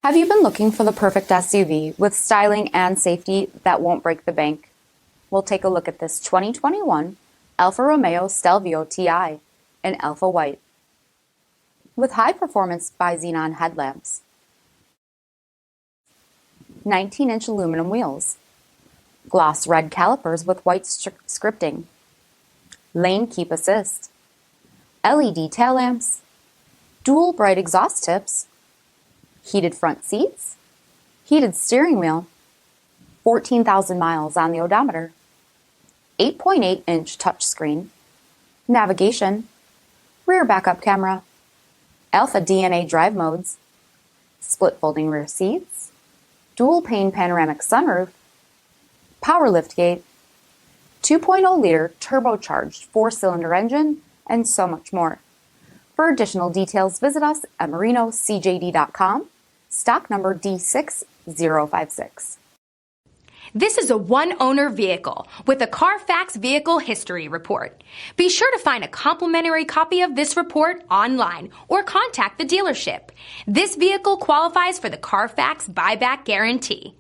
Have you been looking for the perfect SUV with styling and safety that won't break the bank? We'll take a look at this 2021 Alfa Romeo Stelvio TI in Alpha White with high-performance BI-XENON headlamps, 19-inch aluminum wheels, gloss red calipers with white scripting, lane keep assist, LED tail lamps, dual bright exhaust tips, heated front seats, heated steering wheel, 14,000 miles on the odometer, 8.8-inch touchscreen, navigation, rear backup camera, Alpha DNA drive modes, split folding rear seats, dual pane panoramic sunroof, power liftgate, 2.0-liter turbocharged 4-cylinder engine, and so much more. For additional details, visit us at marinocjd.com, stock number D6056. This is a one-owner vehicle with a CARFAX vehicle history report. Be sure to find a complimentary copy of this report online or contact the dealership. This vehicle qualifies for the CARFAX buyback guarantee.